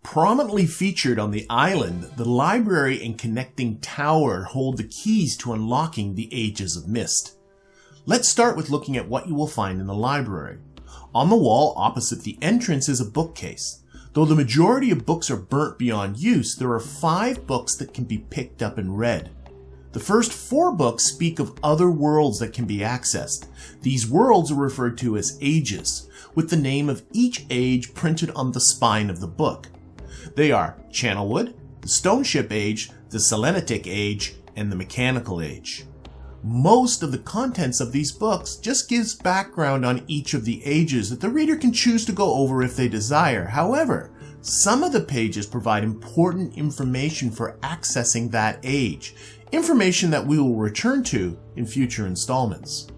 Prominently featured on the island, the library and connecting tower hold the keys to unlocking the Ages of Myst. Let's start with looking at what you will find in the library. On the wall opposite the entrance is a bookcase. Though the majority of books are burnt beyond use, there are 5 books that can be picked up and read. The first 4 books speak of other worlds that can be accessed. These worlds are referred to as ages, with the name of each age printed on the spine of the book. They are Channelwood, the Stone Ship Age, the Selenitic Age, and the Mechanical Age. Most of the contents of these books just gives background on each of the ages that the reader can choose to go over if they desire. However, some of the pages provide important information for accessing that age, information that we will return to in future installments.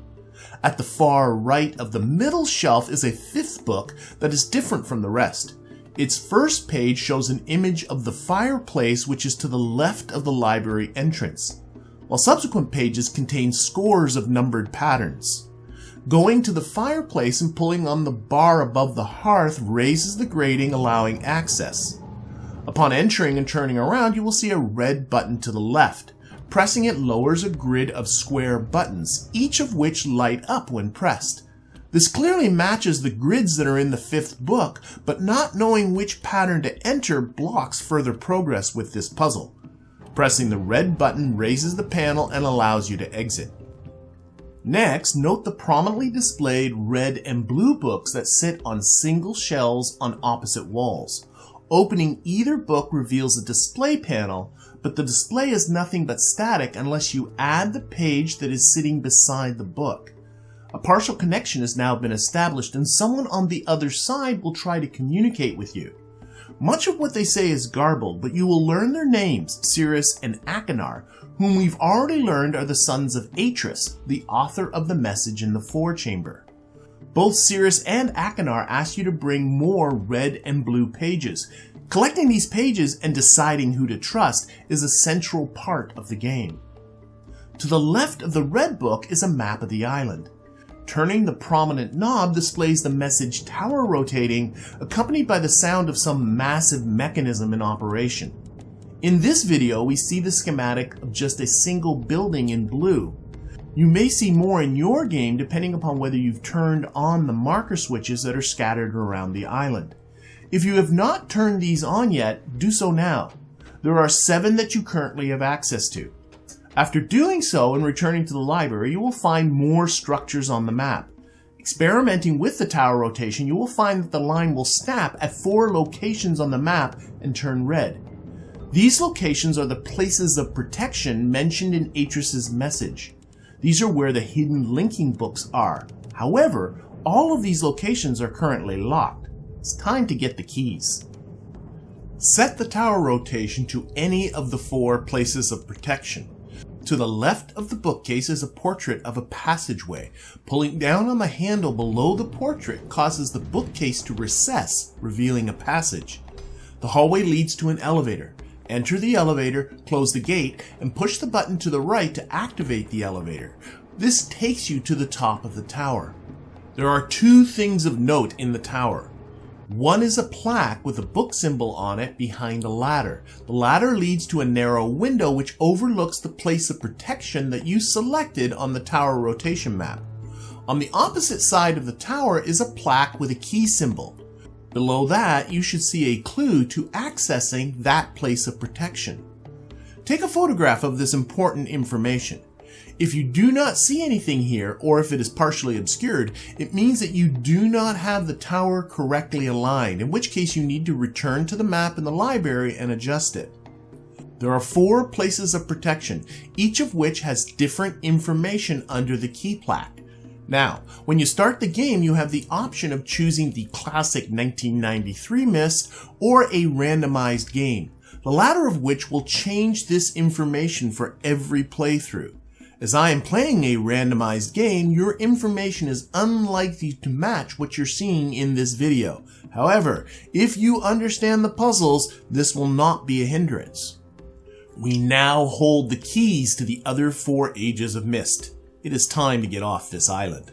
At the far right of the middle shelf is a 5th book that is different from the rest. Its first page shows an image of the fireplace, which is to the left of the library entrance, while subsequent pages contain scores of numbered patterns. Going to the fireplace and pulling on the bar above the hearth raises the grating, allowing access. Upon entering and turning around, you will see a red button to the left. Pressing it lowers a grid of square buttons, each of which light up when pressed. This clearly matches the grids that are in the 5th book, but not knowing which pattern to enter blocks further progress with this puzzle. Pressing the red button raises the panel and allows you to exit. Next, note the prominently displayed red and blue books that sit on single shelves on opposite walls. Opening either book reveals a display panel, but the display is nothing but static unless you add the page that is sitting beside the book. A partial connection has now been established, and someone on the other side will try to communicate with you. Much of what they say is garbled, but you will learn their names, Cirrus and Achenar, whom we've already learned are the sons of Atris, the author of the message in the forechamber. Both Cirrus and Achenar ask you to bring more red and blue pages. Collecting these pages and deciding who to trust is a central part of the game. To the left of the red book is a map of the island. Turning the prominent knob displays the message tower rotating, accompanied by the sound of some massive mechanism in operation. In this video, we see the schematic of just a single building in blue. You may see more in your game depending upon whether you've turned on the marker switches that are scattered around the island. If you have not turned these on yet, do so now. There are 7 that you currently have access to. After doing so and returning to the library, you will find more structures on the map. Experimenting with the tower rotation, you will find that the line will snap at 4 locations on the map and turn red. These locations are the places of protection mentioned in Atris's message. These are where the hidden linking books are. However, all of these locations are currently locked. It's time to get the keys. Set the tower rotation to any of the 4 places of protection. To the left of the bookcase is a portrait of a passageway. Pulling down on the handle below the portrait causes the bookcase to recess, revealing a passage. The hallway leads to an elevator. Enter the elevator, close the gate, and push the button to the right to activate the elevator. This takes you to the top of the tower. There are 2 things of note in the tower. One is a plaque with a book symbol on it behind a ladder. The ladder leads to a narrow window which overlooks the place of protection that you selected on the tower rotation map. On the opposite side of the tower is a plaque with a key symbol. Below that, you should see a clue to accessing that place of protection. Take a photograph of this important information. If you do not see anything here, or if it is partially obscured, it means that you do not have the tower correctly aligned, in which case you need to return to the map in the library and adjust it. There are 4 places of protection, each of which has different information under the key plaque. Now, when you start the game, you have the option of choosing the classic 1993 Myst or a randomized game, the latter of which will change this information for every playthrough. As I am playing a randomized game, your information is unlikely to match what you're seeing in this video. However, if you understand the puzzles, this will not be a hindrance. We now hold the keys to the other 4 Ages of Myst. It is time to get off this island.